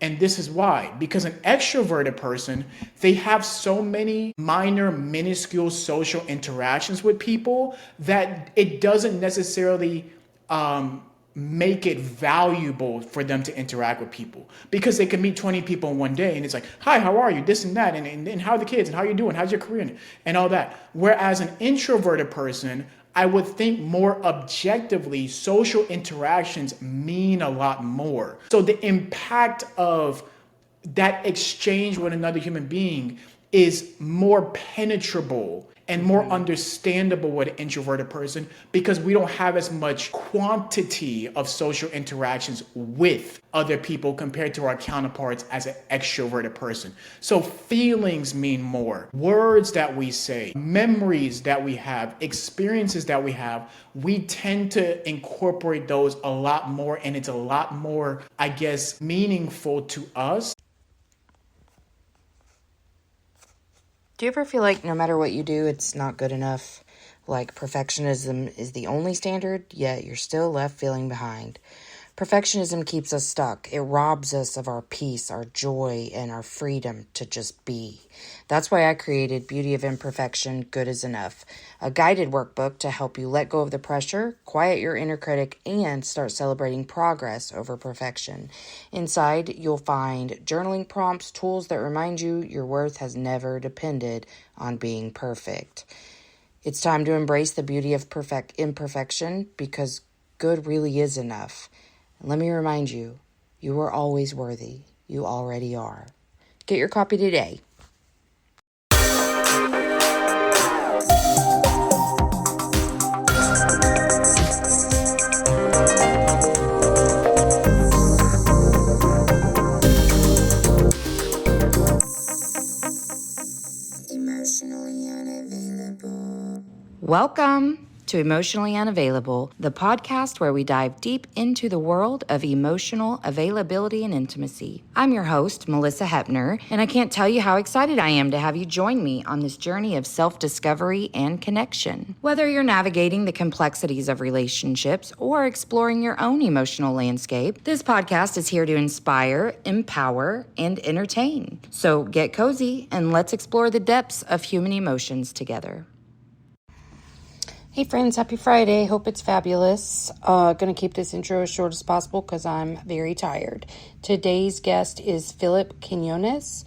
And this is why. Because an extroverted person, they have so many minor, minuscule social interactions with people that it doesn't necessarily make it valuable for them to interact with people, because they can meet 20 people in one day and it's like, hi, how are you, this and that, and how are the kids, and how are you doing, how's your career, and all that. Whereas an introverted person, I would think more objectively, social interactions mean a lot more. So the impact of that exchange with another human being is more penetrable and more understandable with an introverted person, because we don't have as much quantity of social interactions with other people compared to our counterparts as an extroverted person. So feelings mean more. Words that we say, memories that we have, experiences that we have, we tend to incorporate those a lot more, and it's a lot more, I guess, meaningful to us. Do you ever feel like no matter what you do, it's not good enough? Like perfectionism is the only standard, yet you're still left feeling behind. Perfectionism keeps us stuck. It robs us of our peace, our joy, and our freedom to just be. That's why I created Beauty of Imperfection, Good is Enough, a guided workbook to help you let go of the pressure, quiet your inner critic, and start celebrating progress over perfection. Inside, you'll find journaling prompts, tools that remind you your worth has never depended on being perfect. It's time to embrace the beauty of imperfection, because good really is enough. And let me remind you, you are always worthy. You already are. Get your copy today. Emotionally unavailable. Welcome to Emotionally Unavailable, the podcast where we dive deep into the world of emotional availability and intimacy. I'm your host, Malisa Hepner, and I can't tell you how excited I am to have you join me on this journey of self-discovery and connection. Whether you're navigating the complexities of relationships or exploring your own emotional landscape, this podcast is here to inspire, empower, and entertain. So get cozy and let's explore the depths of human emotions together. Hey friends, happy Friday. Hope it's fabulous. Gonna keep this intro as short as possible because I'm very tired. Today's guest is Phillip Quinones.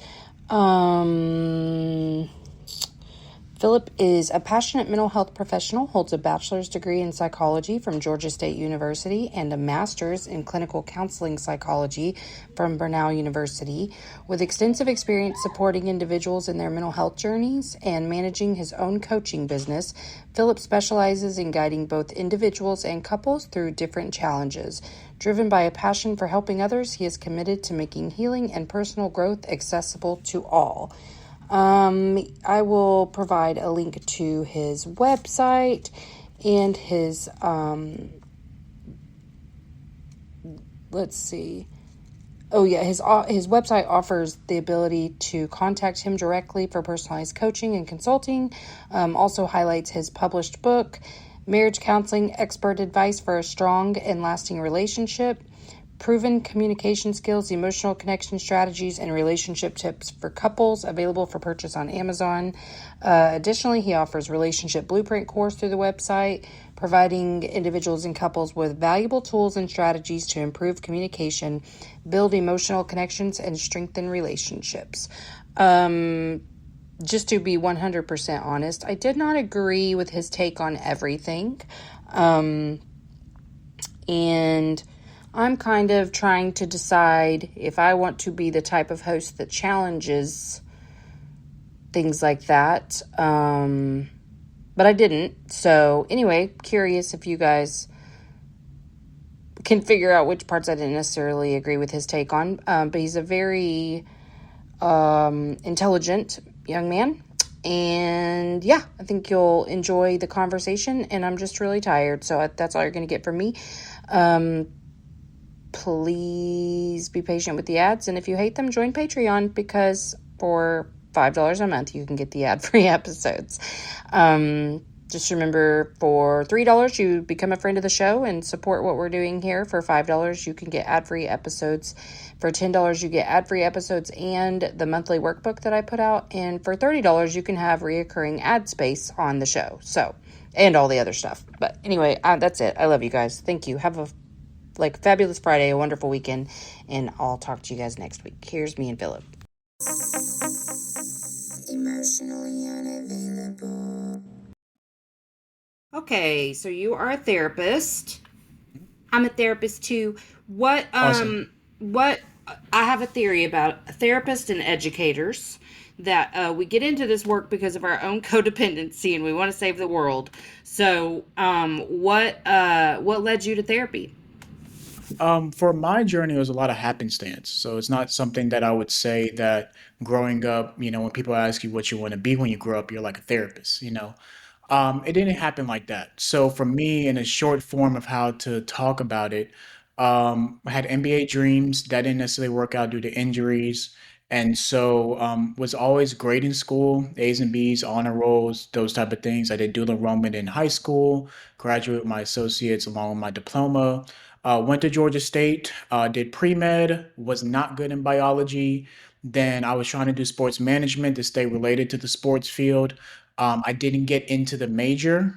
Phillip is a passionate mental health professional, holds a bachelor's degree in psychology from Georgia State University and a master's in clinical counseling psychology from Brenau University. With extensive experience supporting individuals in their mental health journeys and managing his own coaching business, Phillip specializes in guiding both individuals and couples through different challenges. Driven by a passion for helping others, he is committed to making healing and personal growth accessible to all. I will provide a link to his website and his, his website offers the ability to contact him directly for personalized coaching and consulting. Also highlights his published book, Marriage Counseling Expert Advice for a Strong and Lasting Relationship, Proven Communication Skills, Emotional Connection Strategies, and Relationship Tips for Couples, available for purchase on Amazon. Additionally, he offers Relationship Blueprint course through the website, providing individuals and couples with valuable tools and strategies to improve communication, build emotional connections, and strengthen relationships. Just to be 100% honest, I did not agree with his take on everything. And I'm kind of trying to decide if I want to be the type of host that challenges things like that. But I didn't. So anyway, curious if you guys can figure out which parts I didn't necessarily agree with his take on. But he's a very intelligent young man. And yeah, I think you'll enjoy the conversation. And I'm just really tired. So that's all you're going to get from me. Please be patient with the ads. And if you hate them, join Patreon, because for $5 a month, you can get the ad-free episodes. Just remember, for $3, you become a friend of the show and support what we're doing here. For $5, you can get ad-free episodes. For $10, you get ad-free episodes and the monthly workbook that I put out. And for $30, you can have reoccurring ad space on the show. So, and all the other stuff. But anyway, that's it. I love you guys. Thank you. Have a fabulous Friday, a wonderful weekend, and I'll talk to you guys next week. Here's me and Phillip. Emotionally unavailable. Okay, so you are a therapist. I'm a therapist too. What Awesome. what I have a theory about therapists and educators that we get into this work because of our own codependency and we want to save the world. So, what led you to therapy? For my journey, it was a lot of happenstance. So it's not something that I would say that growing up, when people ask you what you want to be when you grow up, you're like a therapist. It didn't happen like that. So for me, in a short form of how to talk about it, I had NBA dreams that didn't necessarily work out due to injuries. And so was always great in school, A's and B's, honor rolls, those type of things. I did dual enrollment in high school, graduated with my associates along with my diploma. Went to Georgia State, did pre-med, was not good in biology. Then I was trying to do sports management to stay related to the sports field. I didn't get into the major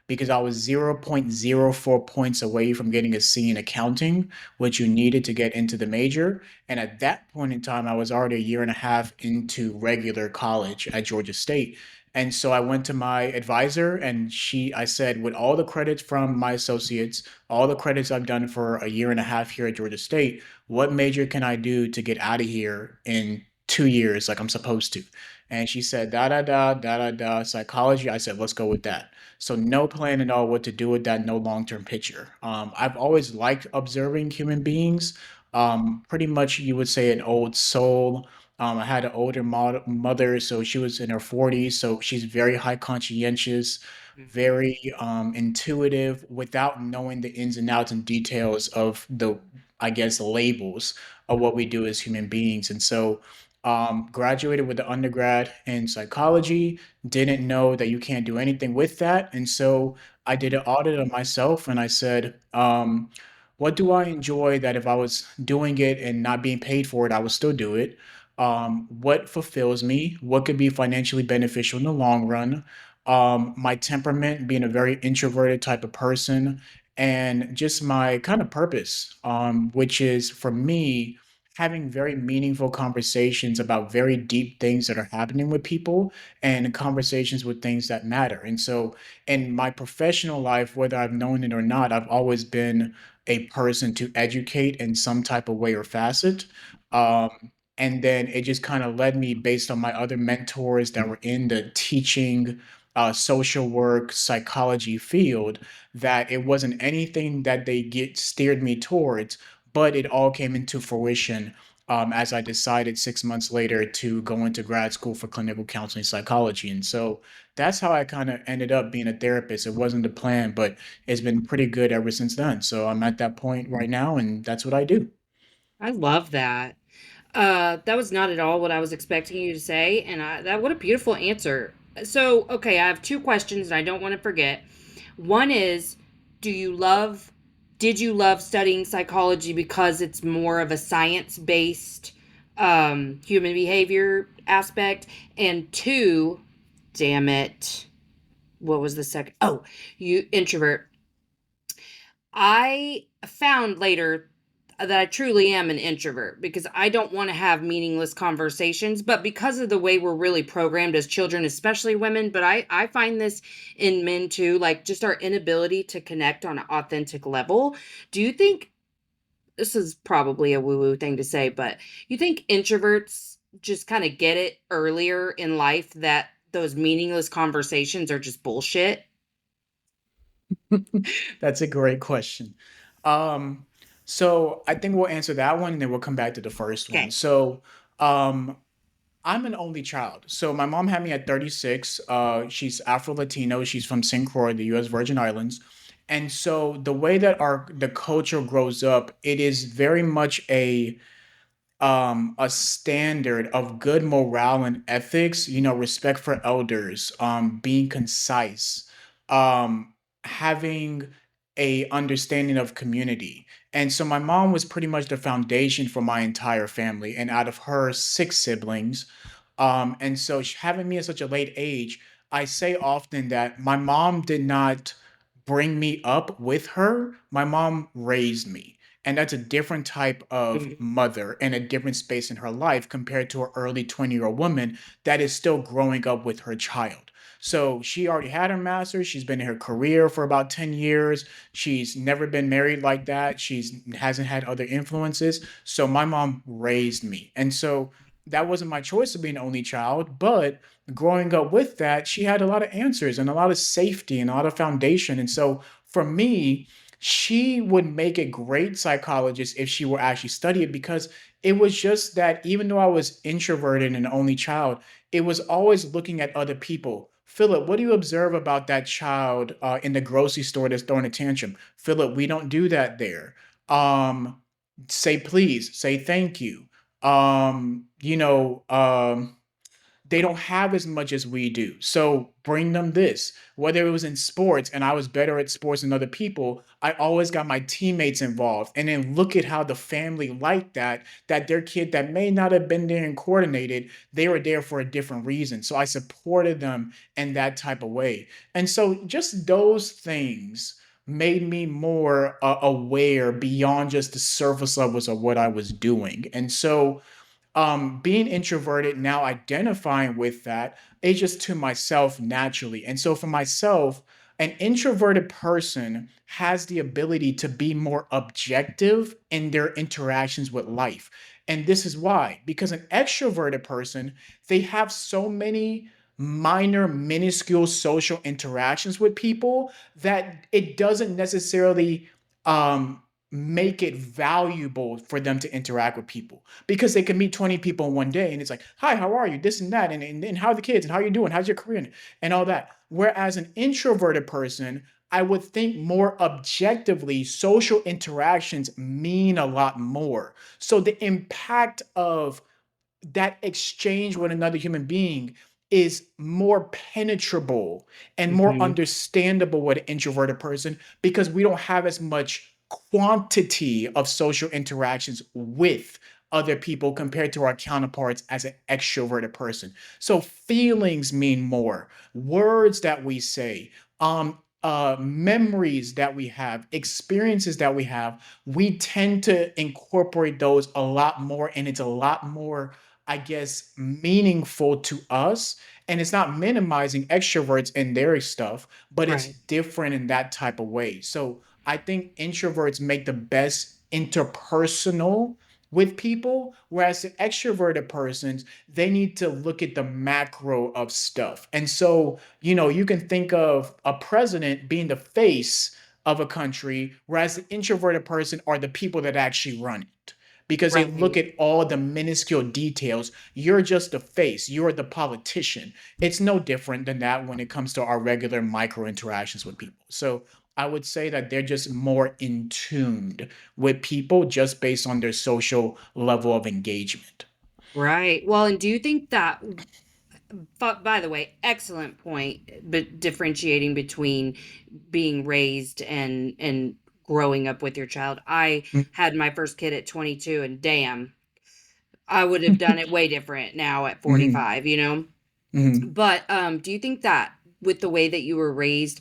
because I was 0.04 points away from getting a C in accounting, which you needed to get into the major. And at that point in time, I was already a year and a half into regular college at Georgia State. And so I went to my advisor and I said, with all the credits from my associates, all the credits I've done for a year and a half here at Georgia State, what major can I do to get out of here in 2 years like I'm supposed to? And she said, da da da, da da da, psychology. I said, let's go with that. So, no plan at all what to do with that, no long term picture. I've always liked observing human beings. Pretty much, you would say, an old soul. I had an older mother, so she was in her 40s. So, she's very high conscientious, very intuitive without knowing the ins and outs and details of I guess, labels of what we do as human beings. And so, graduated with the undergrad in psychology, didn't know that you can't do anything with that. And so I did an audit of myself and I said, what do I enjoy that if I was doing it and not being paid for it, I would still do it? What fulfills me? What could be financially beneficial in the long run? My temperament, being a very introverted type of person, and just my kind of purpose, which is for me having very meaningful conversations about very deep things that are happening with people and conversations with things that matter. And so in my professional life, whether I've known it or not, I've always been a person to educate in some type of way or facet. And then it just kind of led me based on my other mentors that were in the teaching, social work, psychology field, that it wasn't anything that they get steered me towards, but it all came into fruition as I decided 6 months later to go into grad school for clinical counseling psychology. And so that's how I kind of ended up being a therapist. It wasn't the plan, but it's been pretty good ever since then. So I'm at that point right now, and that's what I do. I love that. That was not at all what I was expecting you to say, and what a beautiful answer. So, okay, I have two questions and I don't want to forget. One is, do you love did you love studying psychology because it's more of a science-based human behavior aspect? And two, damn it, what was the second? Oh, you introvert. I found later that I truly am an introvert because I don't want to have meaningless conversations, but because of the way we're really programmed as children, especially women, but I find this in men too, like just our inability to connect on an authentic level. Do you think this is probably a woo-woo thing to say, but you think introverts just kind of get it earlier in life that those meaningless conversations are just bullshit? That's a great question. Um, so I think we'll answer that one and then we'll come back to the first one. Okay. So, um, I'm an only child. So my mom had me at 36. She's Afro-Latino. She's from St. Croix, the U.S. Virgin Islands. And so the way that the culture grows up, it is very much a standard of good morale and ethics, respect for elders, being concise, having a understanding of community. And so my mom was pretty much the foundation for my entire family. And out of her six siblings, and so having me at such a late age, I say often that my mom did not bring me up with her. My mom raised me. And that's a different type of Mhm. mother and a different space in her life compared to an early 20-year-old woman that is still growing up with her child. So she already had her master's. She's been in her career for about 10 years. She's never been married like that. She's hasn't had other influences. So my mom raised me. And so that wasn't my choice of being an only child, but growing up with that, she had a lot of answers and a lot of safety and a lot of foundation. And so for me, she would make a great psychologist if she were actually study it, because it was just that even though I was introverted and an only child, it was always looking at other people. Philip, what do you observe about that child in the grocery store that's throwing a tantrum? Philip, we don't do that there. Um, Say please, say thank you. You know, they don't have as much as we do. So bring them this. Whether it was in sports and I was better at sports than other people, I always got my teammates involved. And then look at how the family liked that their kid that may not have been there and coordinated, they were there for a different reason. So I supported them in that type of way. And so just those things made me more aware beyond just the surface levels of what I was doing. And so being introverted, now identifying with that, it's just to myself naturally. And so for myself, an introverted person has the ability to be more objective in their interactions with life. And this is why, because an extroverted person, they have so many minor, minuscule social interactions with people that it doesn't necessarily um, make it valuable for them to interact with people, because they can meet 20 people in one day and it's like, hi, how are you, this and that, and how are the kids and how are you doing, how's your career, and all that. Whereas an introverted person, I would think more objectively, social interactions mean a lot more. So the impact of that exchange with another human being is more penetrable and more Mhm. understandable with an introverted person, because we don't have as much quantity of social interactions with other people compared to our counterparts as an extroverted person. So feelings mean more, words that we say, memories that we have, experiences that we have, we tend to incorporate those a lot more, and it's a lot more, I guess, meaningful to us. And it's not minimizing extroverts and their stuff, but it's Right. different in that type of way. So I think introverts make the best interpersonal with people, whereas the extroverted persons, they need to look at the macro of stuff. And so, you can think of a president being the face of a country, whereas the introverted person are the people that actually run it, because they look Right. at all the minuscule details. You're just the face, you're the politician. It's no different than that when it comes to our regular micro interactions with people. So I would say that they're just more in tuned with people just based on their social level of engagement. Right. Well, and do you think that, by the way, excellent point, but differentiating between being raised and growing up with your child. I had my first kid at 22 and damn, I would have done it way different now at Mhm, 45, you know? mhm, But do you think that with the way that you were raised,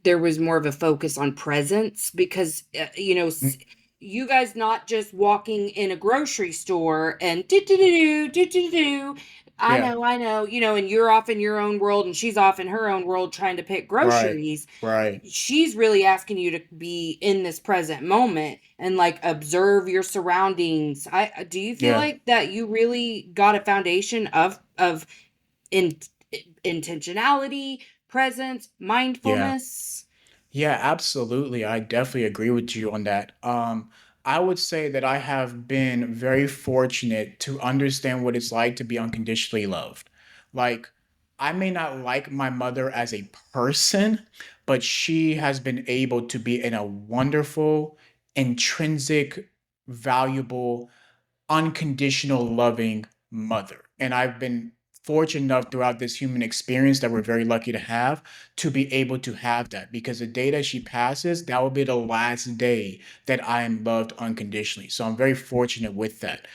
there was more of a focus on presence because mhm. you guys not just walking in a grocery store and do do do do do do. Yeah, I know, and you're off in your own world and she's off in her own world trying to pick right, groceries. right. She's really asking you to be in this present moment and like observe your surroundings. I Do you feel Yeah, like that you really got a foundation of in intentionality, presence, yeah. mindfulness? Yeah, absolutely. I definitely agree with you on that. I would say that I have been very fortunate to understand what it's like to be unconditionally loved. Like, I may not like my mother as a person, but she has been able to be in a wonderful, intrinsic, valuable unconditional loving mother. And I've been fortunate enough throughout this human experience that we're very lucky to be able to have that, because the day that she passes, that will be the last day that I am loved unconditionally. So I'm very fortunate with that.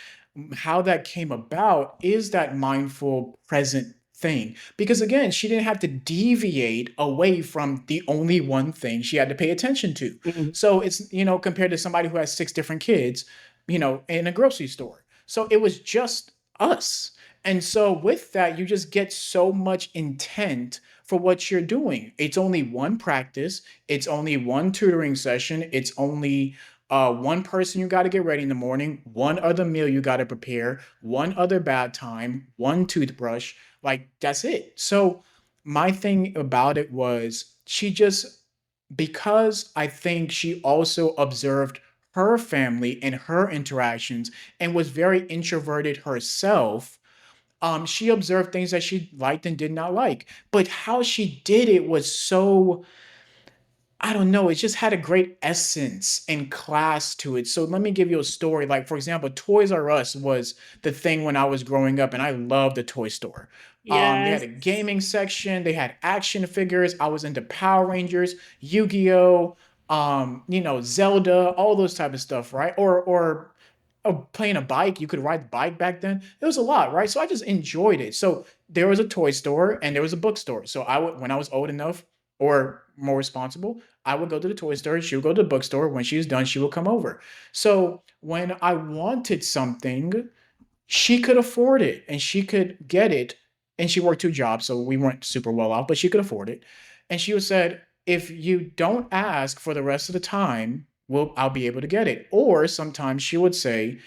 How that came about is that mindful present thing, because again, she didn't have to deviate away from the only one thing she had to pay attention to. Mhm. So it's, compared to somebody who has six different kids, in a grocery store. So it was just us. And so with that, you just get so much intent for what you're doing. It's only one practice, it's only one tutoring session, it's only one person you got to get ready in the morning, one other meal you got to prepare, one other bath time, one toothbrush. Like, that's it. So my thing about it was, she just, because I think she also observed her family and her interactions and was very introverted herself. She observed things that she liked and did not like, but how she did it was so, I don't know, it just had a great essence and class to it. So let me give you a story. Like, for example, Toys R Us was the thing when I was growing up, and I loved the toy store. They had Yes. a gaming section, they had action figures. I was into Power Rangers, Yu-Gi-Oh, Zelda, all those type of stuff, right? Or playing a bike. You could ride the bike back then. It was a lot, right? So I just enjoyed it. So there was a toy store and there was a bookstore. So I would, when I was old enough or more responsible, I would go to the toy store. She would go to the bookstore. When she was done, she would come over. So when I wanted something, she could afford it and she could get it. And she worked two jobs, so we weren't super well off, but she could afford it. And she said, if you don't ask for the rest of the time, I'll be able to get it. Or sometimes she would say,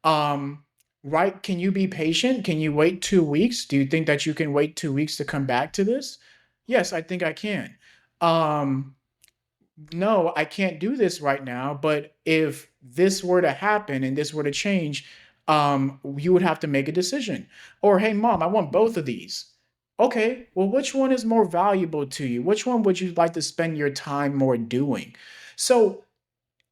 um, right, can you be patient? Can you wait 2 weeks? Do you think that you can wait 2 weeks to come back to this? Yes, I think I can. Um, no, I can't do this right now, but if this were to happen and this were to change, you would have to make a decision. Or, hey, mom, I want both of these. Okay, well, which one is more valuable to you? Which one would you like to spend your time more doing? So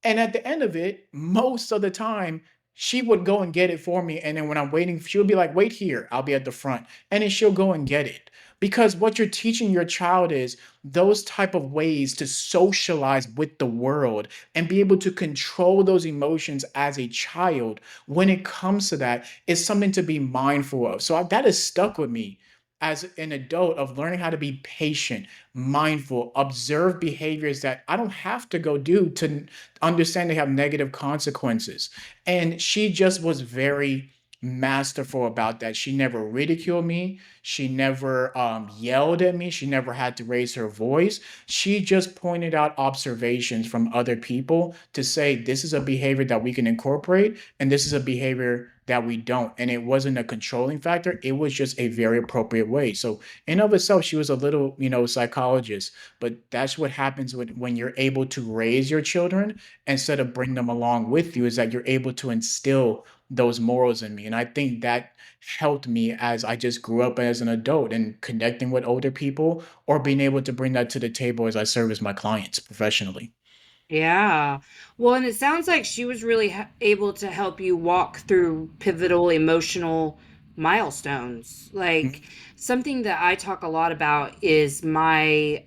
and at the end of it, most of the time, she would go and get it for me. And then when I'm waiting, she'll be like, wait here, I'll be at the front. And then she'll go and get it. Because what you're teaching your child is those type of ways to socialize with the world and be able to control those emotions as a child when it comes to that is something to be mindful of. So that has stuck with me as an adult, of learning how to be patient, mindful, observe behaviors that I don't have to go do to understand they have negative consequences. And she just was very masterful about that. She never ridiculed me. She never yelled at me. She never had to raise her voice. She just pointed out observations from other people to say, this is a behavior that we can incorporate, and this is a behavior that we don't. And it wasn't a controlling factor. It was just a very appropriate way. So in of itself, she was a little, psychologist, but that's what happens when you're able to raise your children instead of bring them along with you, is that you're able to instill those morals in me. And I think that helped me as I just grew up as an adult and connecting with older people, or being able to bring that to the table as I service my clients professionally. Yeah. Well, and it sounds like she was really able to help you walk through pivotal emotional milestones. Like something that I talk a lot about is my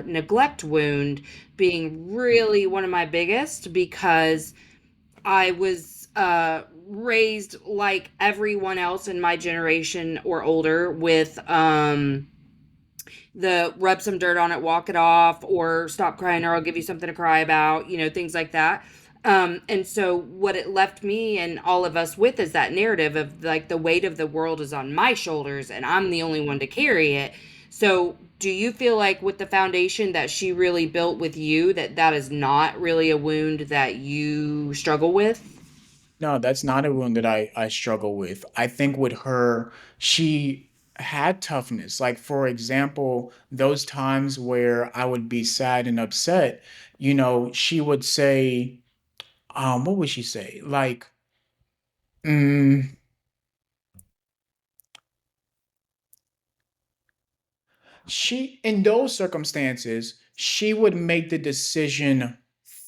neglect wound being really one of my biggest, because I was raised like everyone else in my generation or older with the rub some dirt on it, walk it off, or stop crying, or I'll give you something to cry about, things like that. And so what it left me and all of us with is that narrative of like the weight of the world is on my shoulders and I'm the only one to carry it. So do you feel like with the foundation that she really built with you, that that is not really a wound that you struggle with? No, that's not a wound that I struggle with. I think with her, she had toughness. Like, for example, those times where I would be sad and upset, she would say, what would she say? Like, mm, in those circumstances, she would make the decision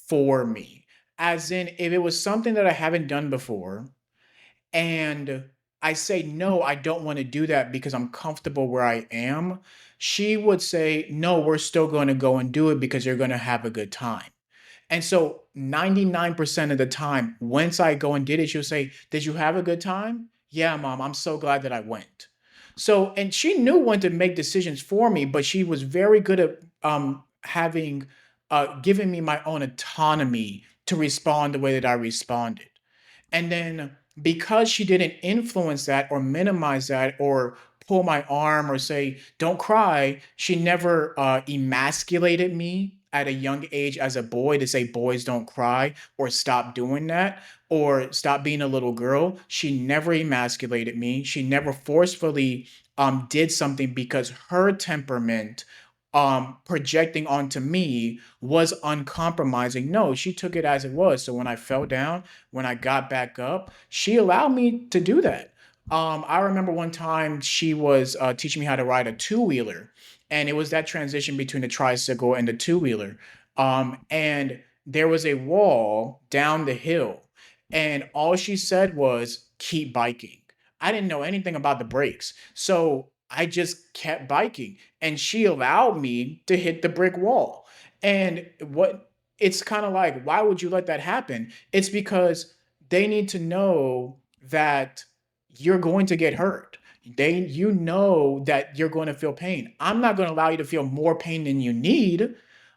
for me. As in, if it was something that I haven't done before, and I say, no, I don't want to do that because I'm comfortable where I am, she would say, no, we're still going to go and do it because you're going to have a good time. And so 99% of the time, once I go and did it, she'll say, did you have a good time? Yeah, mom, I'm so glad that I went. So, and she knew when to make decisions for me, but she was very good at having, giving me my own autonomy to respond the way that I responded. And then because she didn't influence that or minimize that or pull my arm or say, don't cry, she never emasculated me at a young age as a boy to say boys don't cry or stop doing that or stop being a little girl. She never emasculated me. She never forcefully did something because her temperament projecting onto me was uncompromising. No, she took it as it was. So when I fell down, when I got back up, she allowed me to do that. I remember one time she was teaching me how to ride a two wheeler, and it was that transition between the tricycle and the two wheeler. And there was a wall down the hill, and all she said was, keep biking. I didn't know anything about the brakes. So I just kept biking, and she allowed me to hit the brick wall. And what it's kind of like, why would you let that happen? It's because they need to know that you're going to get hurt. You know that you're going to feel pain. I'm not going to allow you to feel more pain than you need,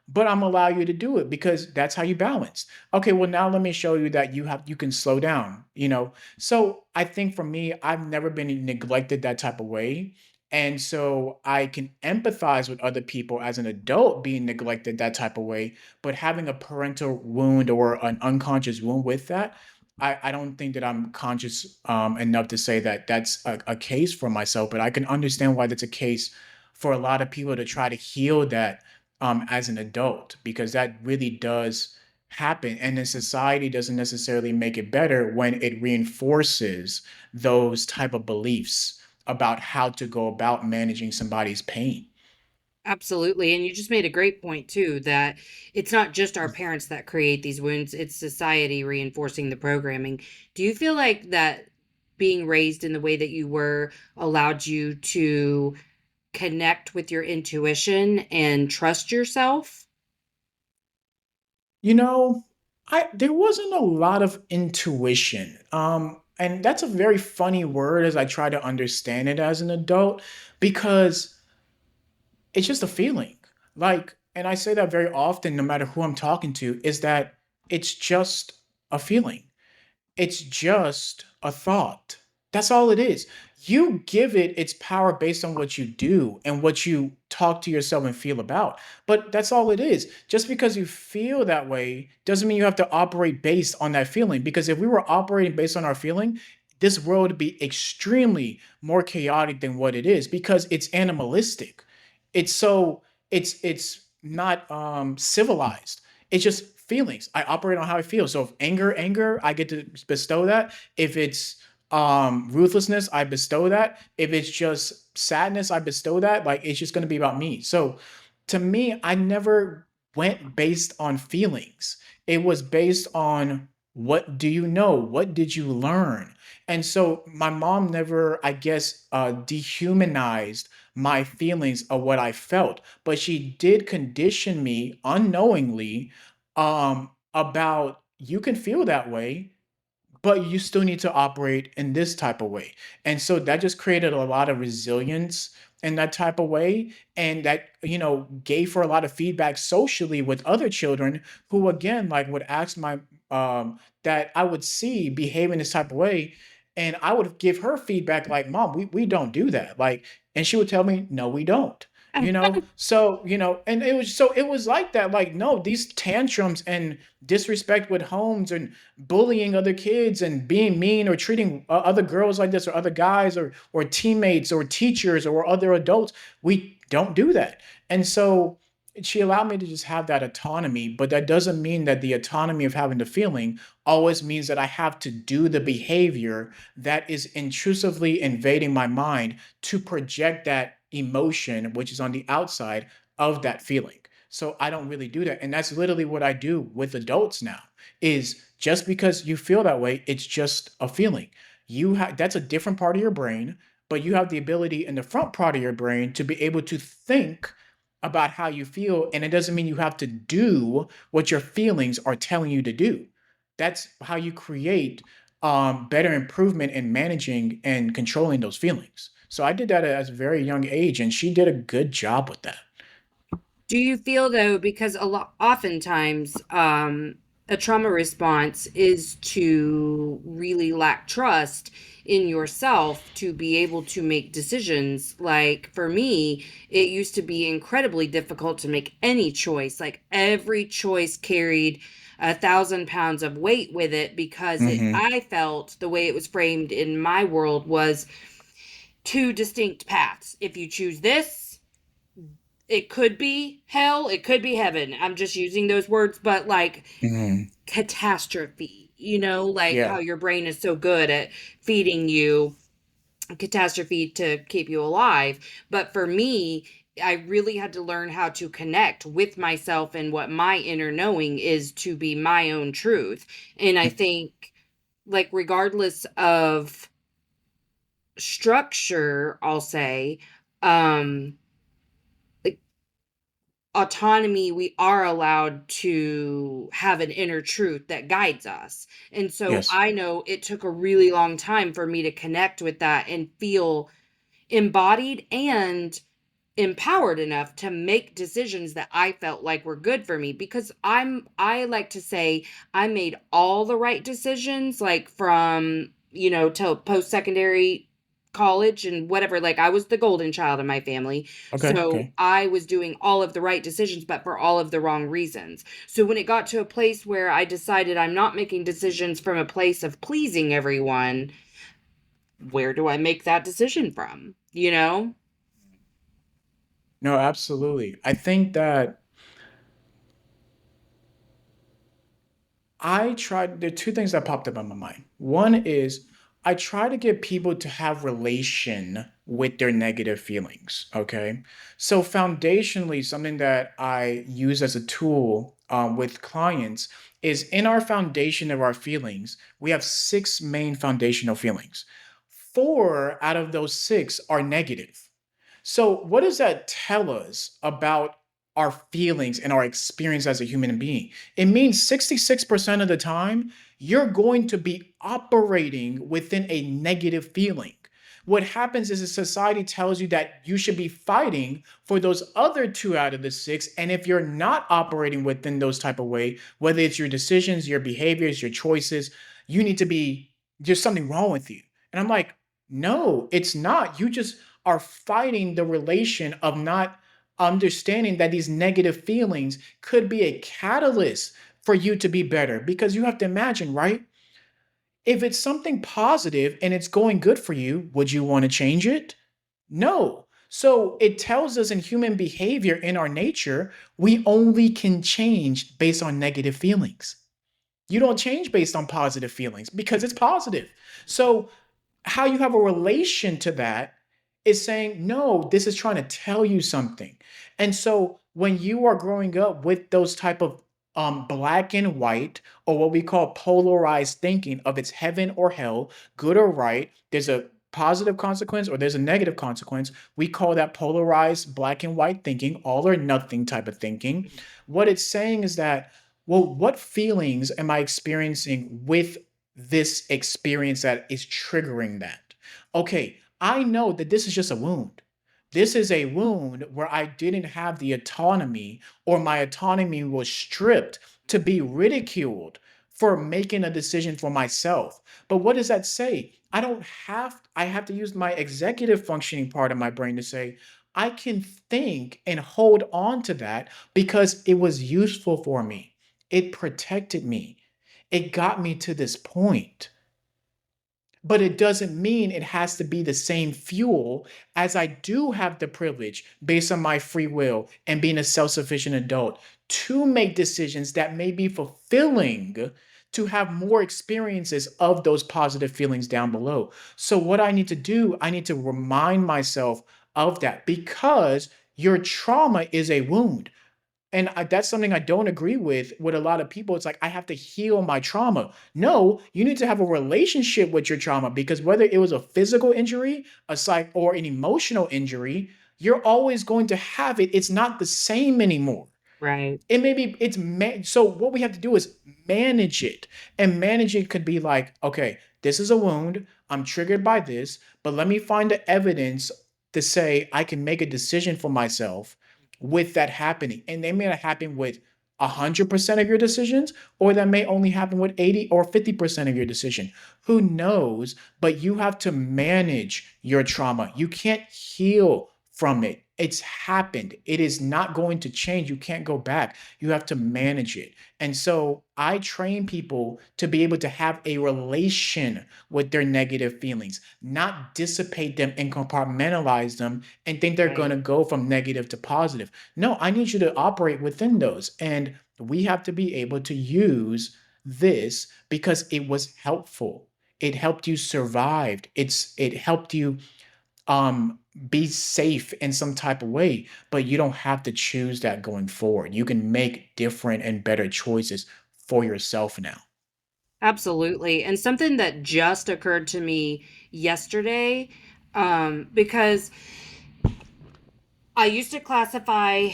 but I'm allow you to do it because that's how you balance. Okay, well now let me show you that you can slow down, you know. So I think for me, I've never been neglected that type of way. And so I can empathize with other people as an adult being neglected that type of way, but having a parental wound or an unconscious wound with that, I don't think that I'm conscious enough to say that that's a case for myself, but I can understand why that's a case for a lot of people to try to heal that as an adult, because that really does happen. And then society doesn't necessarily make it better when it reinforces those type of beliefs about how to go about managing somebody's pain. Absolutely. And you just made a great point, too, that it's not just our parents that create these wounds, it's society reinforcing the programming. Do you feel like that being raised in the way that you were allowed you to connect with your intuition and trust yourself? You know, I there wasn't a lot of intuition. And that's a very funny word as I try to understand it as an adult because it's just a feeling. Like, and I say that very often, no matter who I'm talking to, is that it's just a feeling. It's just a thought. That's all it is. You give it its power based on what you do and what you talk to yourself and feel about. But that's all it is. Just because you feel that way doesn't mean you have to operate based on that feeling. Because if we were operating based on our feeling, this world would be extremely more chaotic than what it is because it's animalistic. It's so it's not civilized. It's just feelings. I operate on how I feel. So if anger, I get to bestow that. If it's ruthlessness, I bestow that. If it's just sadness, I bestow that. Like it's just gonna be about me. So to me, I never went based on feelings. It was based on what do you know? What did you learn? And so my mom never, I guess, dehumanized my feelings of what I felt, but she did condition me unknowingly about you can feel that way, but you still need to operate in this type of way. And so that just created a lot of resilience in that type of way. And that, you know, gave her a lot of feedback socially with other children who, again, like would ask my, that I would see behaving this type of way. And I would give her feedback like, Mom, we don't do that. Like, and she would tell me, no, we don't. You know, so, you know, and it was like that. Like, no, these tantrums and disrespect with homes and bullying other kids and being mean or treating other girls like this or other guys or teammates or teachers or other adults, we don't do that. And so she allowed me to just have that autonomy, but that doesn't mean that the autonomy of having the feeling always means that I have to do the behavior that is intrusively invading my mind to project that emotion which is on the outside of that feeling. So I don't really do that, and that's literally what I do with adults now, is just because you feel that way, it's just a feeling. That's a different part of your brain, but you have the ability in the front part of your brain to be able to think about how you feel, and it doesn't mean you have to do what your feelings are telling you to do. That's how you create better improvement in managing and controlling those feelings. So I did that at a very young age, and she did a good job with that. Do you feel though, because oftentimes a trauma response is to really lack trust in yourself to be able to make decisions. Like for me, it used to be incredibly difficult to make any choice. Like every choice carried 1,000 pounds of weight with it because Hmm. I felt the way it was framed in my world was two distinct paths. If you choose this, it could be hell, it could be heaven. I'm just using those words, but like Hmm. catastrophe, like how Yeah. your brain is so good at feeding you catastrophe to keep you alive. But for me, I really had to learn how to connect with myself and what my inner knowing is to be my own truth. And I think, like, regardless of structure, I'll say, um, like autonomy, we are allowed to have an inner truth that guides us. And so Yes. I know it took a really long time for me to connect with that and feel embodied and empowered enough to make decisions that I felt like were good for me, because I like to say I made all the right decisions, like from, till post-secondary college and whatever. Like I was the golden child in my family. Okay. So Okay. I was doing all of the right decisions, but for all of the wrong reasons. So when it got to a place where I decided I'm not making decisions from a place of pleasing everyone, where do I make that decision from? No, absolutely. I think that there are two things that popped up in my mind. One is I try to get people to have relation with their negative feelings. Okay. So, foundationally, something that I use as a tool with clients is in our foundation of our feelings, we have six main foundational feelings. Four out of those six are negative. So, what does that tell us about our feelings and our experience as a human being? It means 66% of the time, you're going to be operating within a negative feeling. What happens is a society tells you that you should be fighting for those other two out of the six. And if you're not operating within those type of way, whether it's your decisions, your behaviors, your choices, you need to be, there's something wrong with you. And I'm like, no, it's not. You just are fighting the relation of not understanding that these negative feelings could be a catalyst for you to be better. Because you have to imagine, right? If it's something positive and it's going good for you, would you want to change it? No. So it tells us in human behavior, in our nature, we only can change based on negative feelings. You don't change based on positive feelings because it's positive. So how you have a relation to that is saying, no, this is trying to tell you something. And so when you are growing up with those type of black and white, or what we call polarized thinking of it's heaven or hell, good or right, there's a positive consequence or there's a negative consequence. We call that polarized black and white thinking, all or nothing type of thinking. What it's saying is that, well, what feelings am I experiencing with this experience that is triggering that? Okay, I know that this is just a wound. This is a wound where I didn't have the autonomy, or my autonomy was stripped to be ridiculed for making a decision for myself. But what does that say? I have to use my executive functioning part of my brain to say, I can think and hold on to that because it was useful for me. It protected me. It got me to this point. But it doesn't mean it has to be the same fuel, as I do have the privilege, based on my free will and being a self sufficient adult, to make decisions that may be fulfilling, to have more experiences of those positive feelings down below. So, what I need to do, I need to remind myself of that, because your trauma is a wound. And that's something I don't agree with a lot of people. It's like, I have to heal my trauma. No, you need to have a relationship with your trauma, because whether it was a physical injury, a psych, or an emotional injury, you're always going to have it. It's not the same anymore. Right. It may be, so what we have to do is manage it. And manage it could be like, okay, this is a wound, I'm triggered by this, but let me find the evidence to say I can make a decision for myself with that happening. And they may not happen with 100% of your decisions, or that may only happen with 80 or 50% of your decision. Who knows? But you have to manage your trauma. You can't heal from it. It's happened. It is not going to change. You can't go back. You have to manage it. And so I train people to be able to have a relation with their negative feelings, not dissipate them and compartmentalize them and think they're going Right. to go from negative to positive. No, I need you to operate within those. And we have to be able to use this because it was helpful. It helped you survive. It helped you be safe in some type of way, but you don't have to choose that going forward. You can make different and better choices for yourself now. Absolutely. And something that just occurred to me yesterday, because I used to classify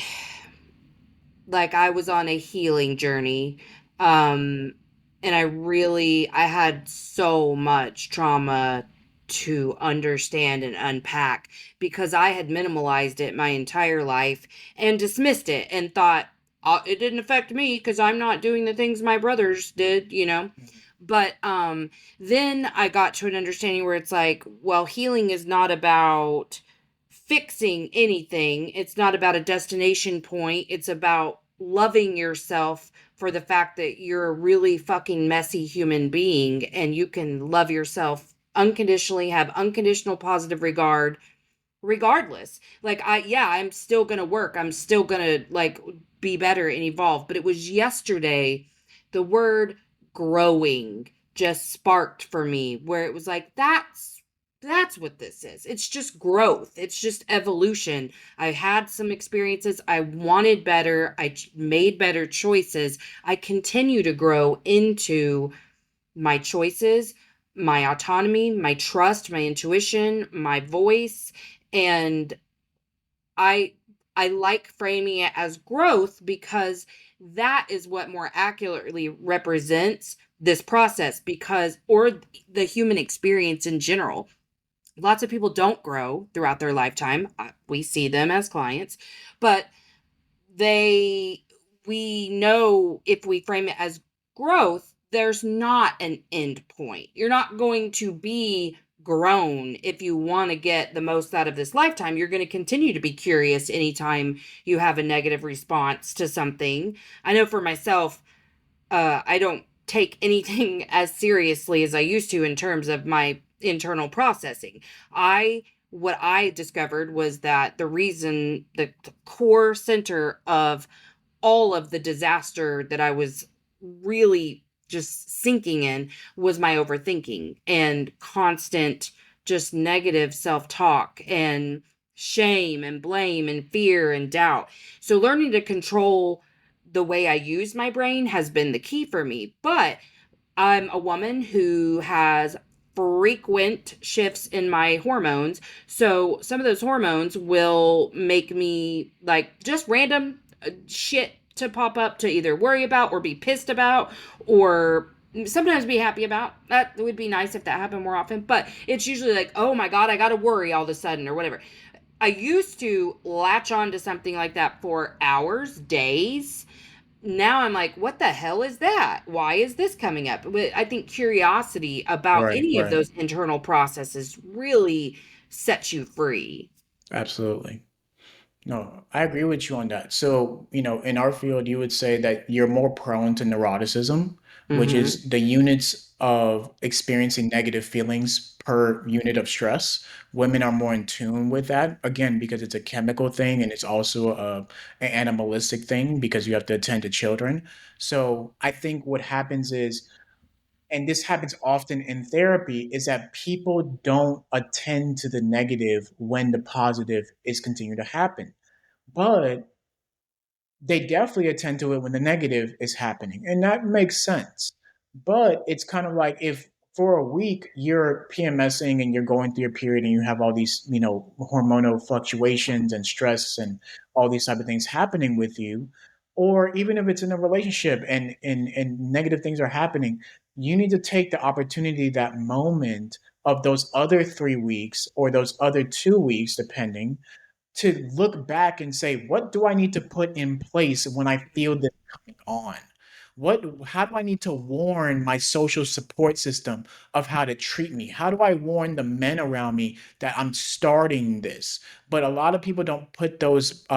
like I was on a healing journey. Um, and I had so much trauma to understand and unpack because I had minimalized it my entire life and dismissed it and thought it didn't affect me because I'm not doing the things my brothers did, you know. But then I got to an understanding where it's like, well, healing is not about fixing anything. It's not about a destination point. It's about loving yourself for the fact that you're a really fucking messy human being and you can love yourself unconditionally, have unconditional positive regard regardless. Like I'm still going to work. I'm still going to like be better and evolve. But it was yesterday the word growing just sparked for me where it was like that's what this is. It's just growth. It's just evolution. I had some experiences. I wanted better. Made better choices. I continue to grow into my choices, my autonomy, my trust, my intuition, my voice, and I I like framing it as growth because that is what more accurately represents this process because or the human experience in general. Lots of people don't grow throughout their lifetime. We see them as clients, but they we know if we frame it as growth, there's not an end point. You're not going to be grown if you want to get the most out of this lifetime. You're going to continue to be curious anytime you have a negative response to something. I know for myself, I don't take anything as seriously as I used to in terms of my internal processing. I What I discovered was that the core center of all of the disaster that I was really just sinking in was my overthinking and constant just negative self-talk and shame and blame and fear and doubt. So learning to control the way I use my brain has been the key for me. But I'm a woman who has frequent shifts in my hormones. So some of those hormones will make me like just random shit to pop up to either worry about or be pissed about or sometimes be happy about. That would be nice if that happened more often. But it's usually like, oh my God, I got to worry all of a sudden or whatever. I used to latch on to something like that for hours, days. Now I'm like, what the hell is that? Why is this coming up? I think curiosity about Right, any of right. those internal processes really sets you free. Absolutely. No, I agree with you on that. So, in our field, you would say that you're more prone to neuroticism, which Mm-hmm. is the units of experiencing negative feelings per unit of stress. Women are more in tune with that, again, because it's a chemical thing and it's also an animalistic thing because you have to attend to children. So, I think what happens is, and this happens often in therapy, is that people don't attend to the negative when the positive is continuing to happen. But they definitely attend to it when the negative is happening, and that makes sense. But it's kind of like if for a week you're PMSing and you're going through your period and you have all these, hormonal fluctuations and stress and all these type of things happening with you, or even if it's in a relationship and negative things are happening, you need to take the opportunity, that moment of those other 3 weeks or those other 2 weeks, depending, to look back and say, what do I need to put in place when I feel this coming on? How do I need to warn my social support system of how to treat me? How do I warn the men around me that I'm starting this? But a lot of people don't put those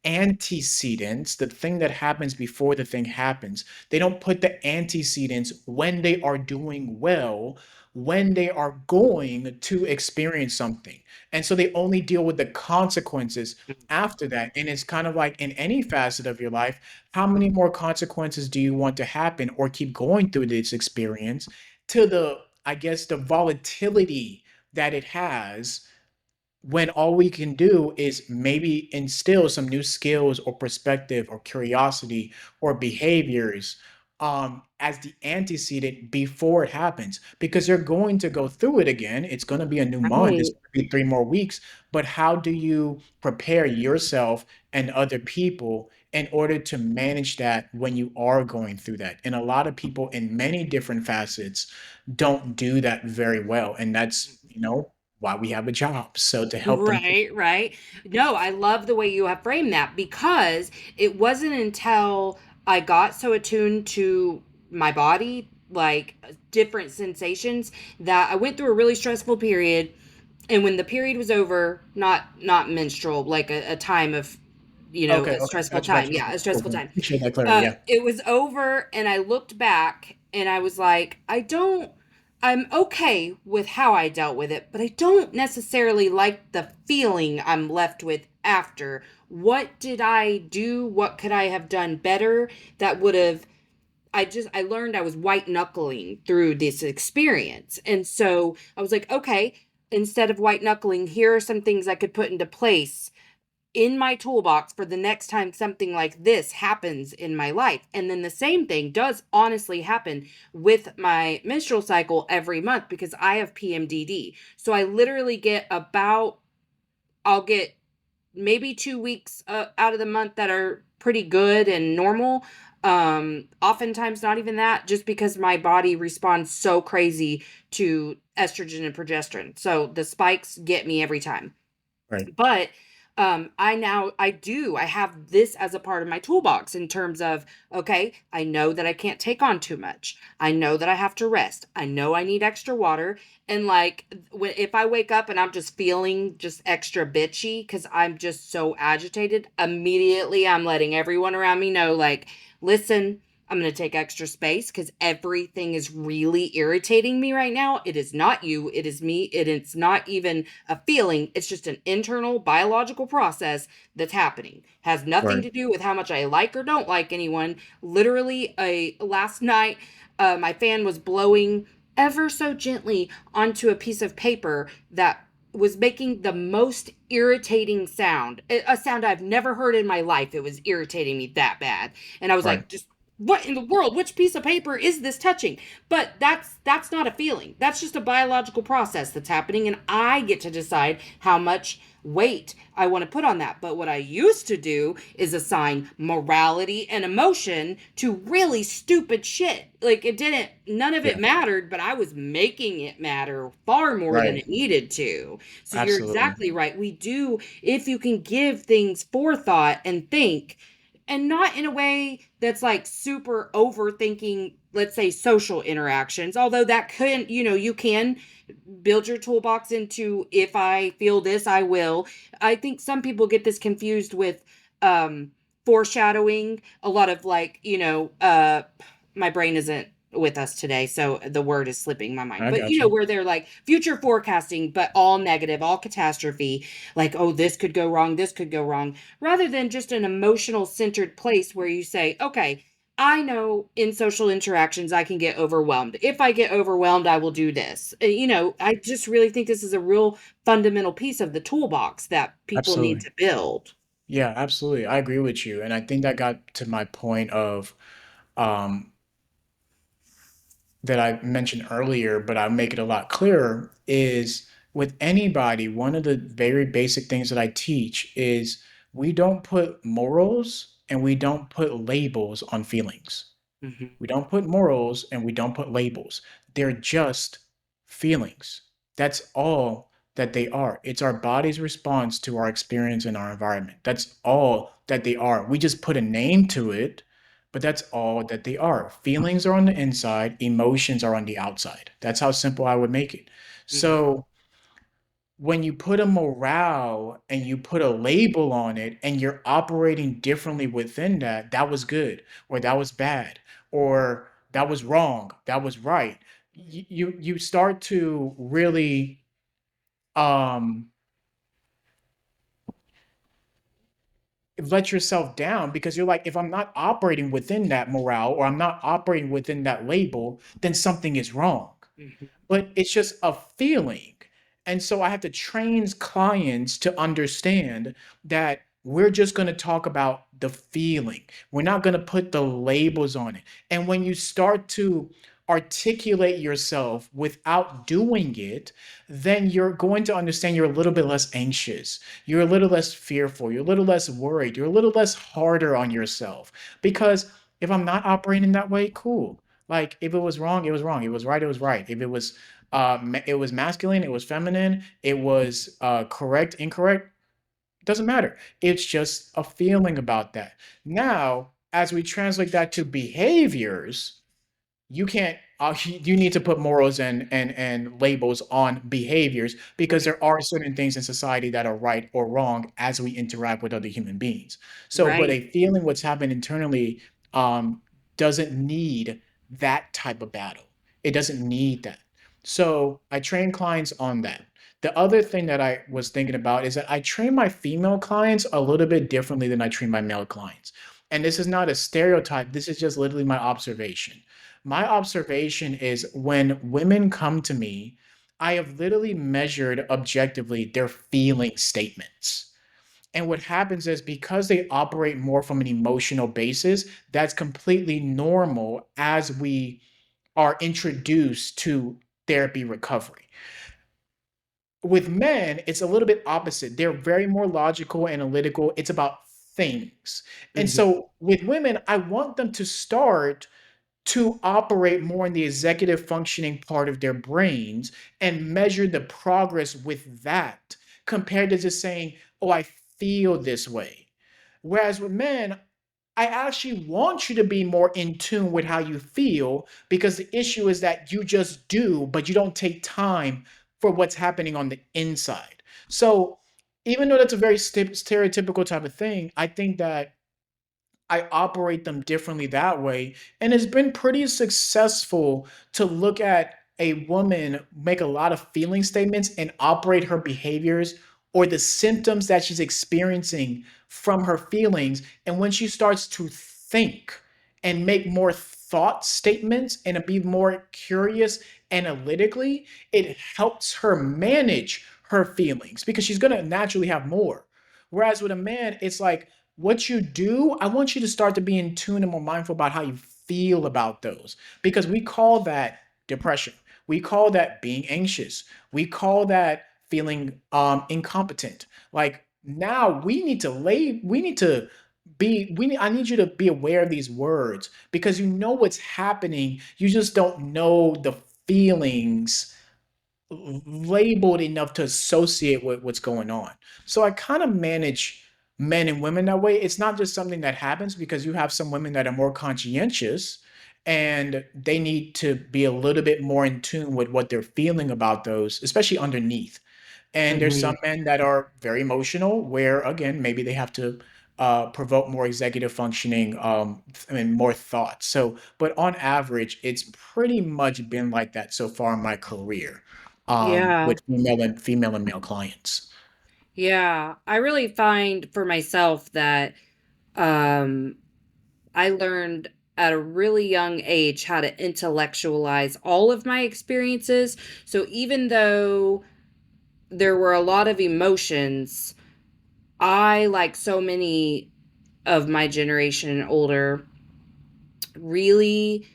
antecedents, the thing that happens before the thing happens. They don't put the antecedents when they are doing well, when they are going to experience something. And so they only deal with the consequences after that. And it's kind of like in any facet of your life, how many more consequences do you want to happen or keep going through this experience to the, I guess, the volatility that it has, when all we can do is maybe instill some new skills or perspective or curiosity or behaviors as the antecedent before it happens, because you're going to go through it again. It's going to be a new month. It's Right. going to be 3 more weeks. But how do you prepare yourself and other people in order to manage that when you are going through that? And a lot of people in many different facets don't do that very well. And that's, why we have a job. So to help them. Right, right. No, I love the way you have framed that because it wasn't until I got so attuned to my body, like different sensations, that I went through a really stressful period. And when the period was over, not menstrual, like a time of, Okay, a okay, stressful got you, got time. you. Yeah, Okay, a cool, stressful cool. time. Appreciate that clarity. Yeah, It was over, and I looked back and I was like, I'm okay with how I dealt with it, but I don't necessarily like the feeling I'm left with after. What did I do? What could I have done better that would have I learned I was white knuckling through this experience. And so I was like, okay, instead of white knuckling, here are some things I could put into place in my toolbox for the next time something like this happens in my life. And then the same thing does honestly happen with my menstrual cycle every month because I have PMDD. So I literally I'll get maybe 2 weeks out of the month that are pretty good and normal. Oftentimes not even that, just because my body responds so crazy to estrogen and progesterone. So the spikes get me every time. right, But I have this as a part of my toolbox in terms of, okay, I know that I can't take on too much. I know that I have to rest. I know I need extra water. And like if I wake up and I'm just feeling just extra bitchy because I'm just so agitated, immediately I'm letting everyone around me know, like, listen, I'm going to take extra space because everything is really irritating me right now. It is not you, it is me. It's not even a feeling, it's just an internal biological process that's happening. Has nothing right, to do with how much I like or don't like anyone. Literally, last night, my fan was blowing ever so gently onto a piece of paper that was making the most irritating sound, a sound I've never heard in my life. It was irritating me that bad. And I was right, like, just what in the world? Which piece of paper is this touching? But that's not a feeling. That's just a biological process that's happening, and I get to decide how much weight I want to put on that. But what I used to do is assign morality and emotion to really stupid shit. Like none of yeah, it mattered, but I was making it matter far more than right, it needed to. So you're absolutely, exactly right. We do, if you can give things forethought and think, and not in a way that's like super overthinking, let's say social interactions, although that can, you can build your toolbox into, if I feel this I will. I think some people get this confused with foreshadowing. A lot of like, my brain isn't with us today, so the word is slipping my mind, I but got you. where they're like future forecasting but all negative, all catastrophe, like, oh, this could go wrong, this could go wrong, rather than just an emotional centered place where you say, okay, I know in social interactions I can get overwhelmed. If I get overwhelmed, I will do this. I just really think this is a real fundamental piece of the toolbox that people need Absolutely. to build. Yeah, absolutely. I agree with you. And I think that got to my point of um, that I mentioned earlier, but I'll make it a lot clearer, is with anybody, one of the very basic things that I teach is we don't put morals and we don't put labels on feelings. Hmm. We don't put morals and we don't put labels. They're just feelings. That's all that they are. It's our body's response to our experience in our environment. That's all that they are. We just put a name to it, but that's all that they are. Feelings are on the inside, emotions are on the outside. That's how simple I would make it. Hmm. So when you put a morale and you put a label on it and you're operating differently within that, that was good or that was bad or that was wrong, that was right. You start to really um let yourself down because you're like, if I'm not operating within that morale or I'm not operating within that label, then something is wrong. Hmm. But it's just a feeling. And so I have to train clients to understand that we're just going to talk about the feeling. We're not going to put the labels on it. And when you start to articulate yourself without doing it, then you're going to understand you're a little bit less anxious. You're a little less fearful. You're a little less worried. You're a little less harder on yourself. Because if I'm not operating that way, cool. Like if it was wrong, it was wrong. It was right, it was right. If it was masculine, it was feminine, it was correct, incorrect, it doesn't matter. It's just a feeling about that. Now, as we translate that to behaviors, you can't you need to put morals and labels on behaviors because Right. there are certain things in society that are right or wrong as we interact with other human beings. So but Right. a feeling what's happened internally um doesn't need that type of battle. It doesn't need that. So I train clients on that. The other thing that I was thinking about is that I train my female clients a little bit differently than I train my male clients. And this is not a stereotype, this is just literally my observation. My observation is when women come to me, I have literally measured objectively their feeling statements. And what happens is because they operate more from an emotional basis, that's completely normal as we are introduced to therapy recovery. With men, it's a little bit opposite. They're very more logical, analytical. It's about things. And Hmm. so with women, I want them to start to operate more in the executive functioning part of their brains and measure the progress with that compared to just saying, oh, I feel this way. Whereas with men, I actually want you to be more in tune with how you feel because the issue is that you just do, but you don't take time for what's happening on the inside. So, even though that's a very stereotypical type of thing, I think that I operate them differently that way. And it's been pretty successful to look at a woman make a lot of feeling statements and operate her behaviors or the symptoms that she's experiencing from her feelings. And when she starts to think and make more thought statements and be more curious analytically, it helps her manage her feelings because she's going to naturally have more. Whereas with a man, it's like, what you do, I want you to start to be in tune and more mindful about how you feel about those because we call that depression. We call that being anxious. We call that feeling incompetent. Like now we need to I need you to be aware of these words because you know what's happening. You just don't know the feelings labeled enough to associate with what's going on. So I kind of manage men and women that way. It's not just something that happens because you have some women that are more conscientious and they need to be a little bit more in tune with what they're feeling about those, especially underneath. And there's Hmm. some men that are very emotional, where again, maybe they have to provoke more executive functioning and more thoughts. So, but on average, it's pretty much been like that so far in my career Yeah. with female and male clients. Yeah. I really find for myself that um, I learned at a really young age how to intellectualize all of my experiences. So even though there were a lot of emotions, I, like so many of my generation and older, really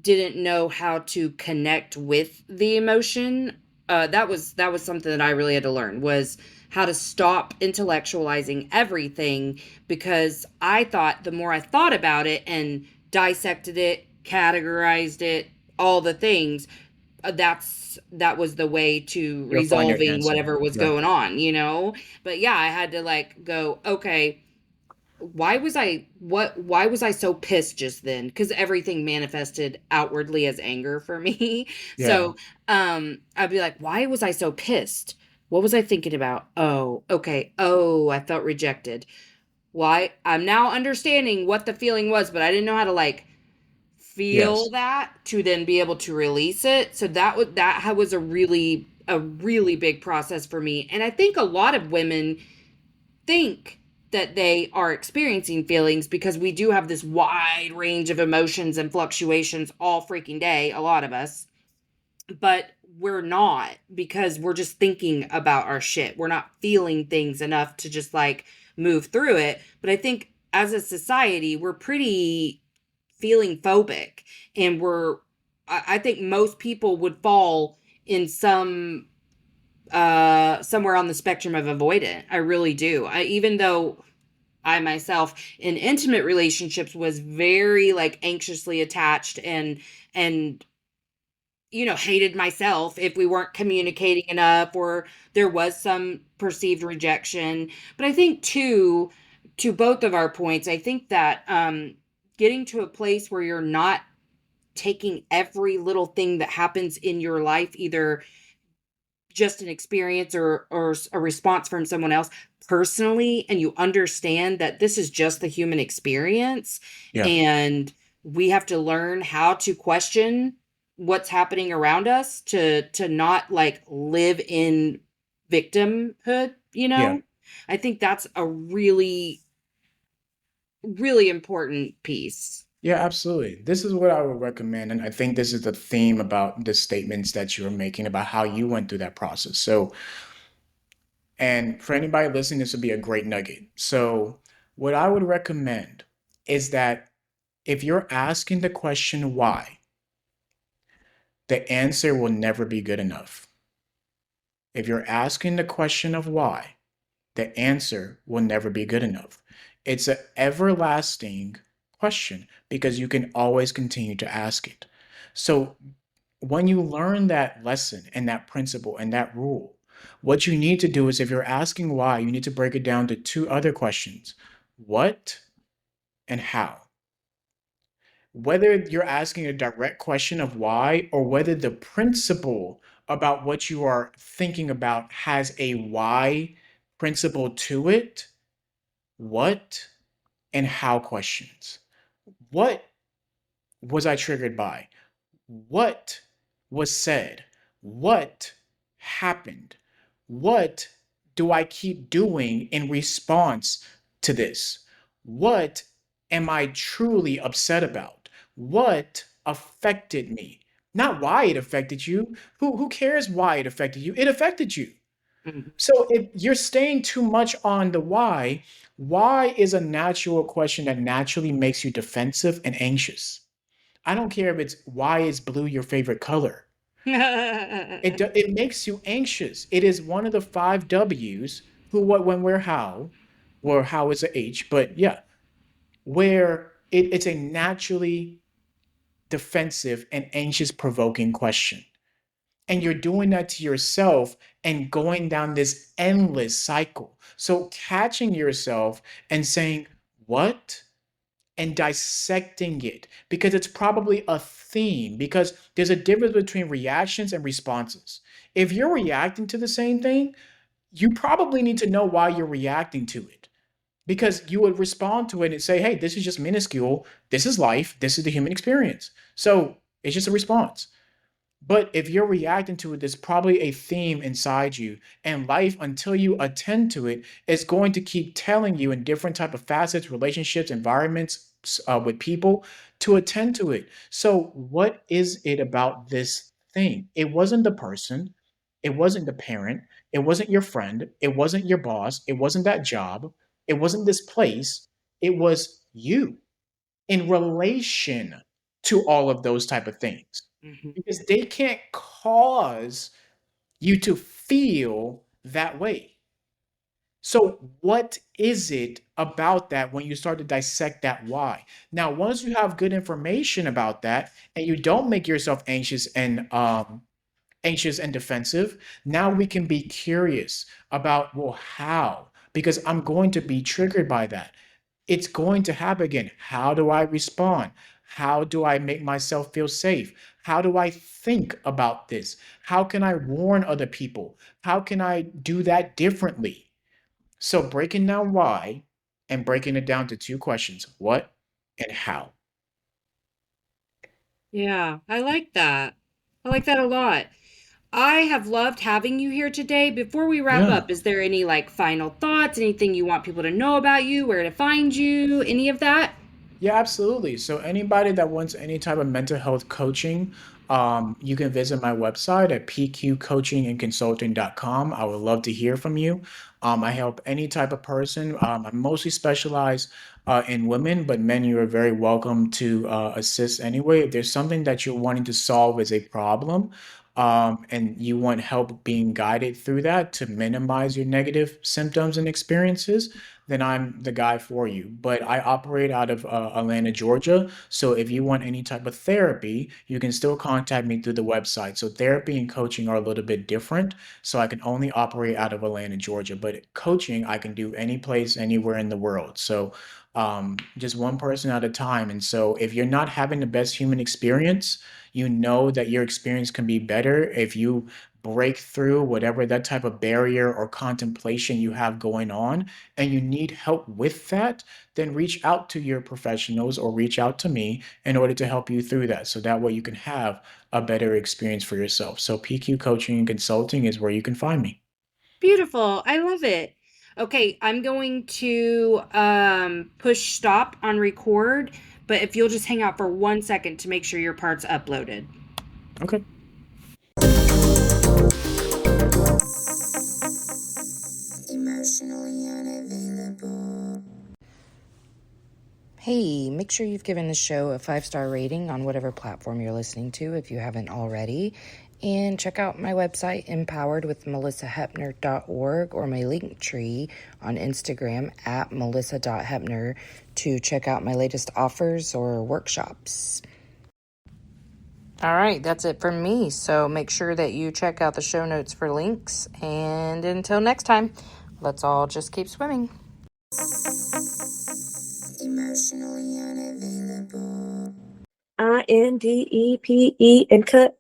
didn't know how to connect with the emotion. That was something that I really had to learn, was how to stop intellectualizing everything, because I thought the more I thought about it and dissected it, categorized it, all the things, that was the way to You'll find your resolving answer. whatever was Right. going on, you know? But yeah, I had to like go, okay, why was I so pissed just then? Because everything manifested outwardly as anger for me. Yeah. So I'd be like, why was I so pissed? What was I thinking about? Oh, okay. Oh, I felt rejected. Why? I'm now understanding what the feeling was, but I didn't know how to like feel Yes. that to then be able to release it. So that was a really big process for me. And I think a lot of women think that they are experiencing feelings, because we do have this wide range of emotions and fluctuations all freaking day, a lot of us, but we're not, because we're just thinking about our shit. We're not feeling things enough to just like move through it. But I think as a society, we're pretty feeling phobic, and I think most people would fall in somewhere on the spectrum of avoidant. I really do. Even though I myself in intimate relationships was very like anxiously attached, and hated myself if we weren't communicating enough, or there was some perceived rejection. But I think too, to both of our points, I think that getting to a place where you're not taking every little thing that happens in your life, either just an experience or a response from someone else, personally, and you understand that this is just the human experience, Yeah. and we have to learn how to question what's happening around us to not like live in victimhood, you Yeah. know? I think that's a really really important piece. Yeah, absolutely. This is what I would recommend. And I think this is the theme about the statements that you're making about how you went through that process. So, and for anybody listening, this would be a great nugget. So, what I would recommend is that if you're asking the question why, the answer will never be good enough. If you're asking the question of why, the answer will never be good enough. It's an everlasting question because you can always continue to ask it. So when you learn that lesson and that principle and that rule, what you need to do is if you're asking why, you need to break it down to two other questions: what and how. Whether you're asking a direct question of why or whether the principle about what you are thinking about has a why principle to it, what and how questions. What was I triggered by? What was said? What happened? What do I keep doing in response to this? What am I truly upset about? What affected me? Not why it affected you. Who cares why it affected you? It affected you. Mhm. So if you're staying too much on the why is a natural question that naturally makes you defensive and anxious. I don't care if it's why is blue your favorite color. It makes you anxious. It is one of the five W's: who, what, when, where, how, or how is a H, but yeah, where it's a naturally defensive and anxious provoking question. And you're doing that to yourself and going down this endless cycle. So catching yourself and saying, what? And dissecting it because it's probably a theme, because there's a difference between reactions and responses. If you're reacting to the same thing, you probably need to know why you're reacting to it, because you would respond to it and say, hey, this is just minuscule. This is life. This is the human experience. So it's just a response. But if you're reacting to it, there's probably a theme inside you, and life, until you attend to it, is going to keep telling you in different type of facets, relationships, environments, with people, to attend to it. So what is it about this thing? It wasn't the person. It wasn't the parent. It wasn't your friend. It wasn't your boss. It wasn't that job. It wasn't this place. It was you in relation to all of those type of things, Hmm. because they can't cause you to feel that way. So, what is it about that when you start to dissect that why? Now, once you have good information about that and you don't make yourself anxious and defensive, now we can be curious about, well, how? Because I'm going to be triggered by that. It's going to happen again. How do I respond? How do I make myself feel safe? How do I think about this? How can I warn other people? How can I do that differently? So breaking down why and breaking it down to two questions: what and how. Yeah, I like that. I like that a lot. I have loved having you here today. Before we wrap Yeah. up, is there any like final thoughts, anything you want people to know about you, where to find you, any of that? Yeah, absolutely. So anybody that wants any type of mental health coaching, you can visit my website at pqcoachingandconsulting.com. I would love to hear from you. I help any type of person. I mostly specialize in women, but men, you are very welcome to assist anyway. If there's something that you're wanting to solve as a problem, and you want help being guided through that to minimize your negative symptoms and experiences, then I'm the guy for you. But I operate out of Atlanta, Georgia. So if you want any type of therapy, you can still contact me through the website. So therapy and coaching are a little bit different. So I can only operate out of Atlanta, Georgia. But coaching, I can do any place, anywhere in the world. So just one person at a time. And so if you're not having the best human experience, you know that your experience can be better if you break through whatever that type of barrier or contemplation you have going on, and you need help with that, then reach out to your professionals or reach out to me in order to help you through that. So that way you can have a better experience for yourself. So PQ Coaching and Consulting is where you can find me. Beautiful. I love it. Okay, I'm going to push stop on record, but if you'll just hang out for 1 second to make sure your part's uploaded. Okay. Emotionally unavailable. Hey, make sure you've given the show a 5-star rating on whatever platform you're listening to if you haven't already. And check out my website, empoweredwithmelisahepner.org, or my link tree on Instagram at melissa.hepner to check out my latest offers or workshops. All right, that's it from me. So make sure that you check out the show notes for links. And until next time, let's all just keep swimming. Emotionally unavailable. INDEPE and cut.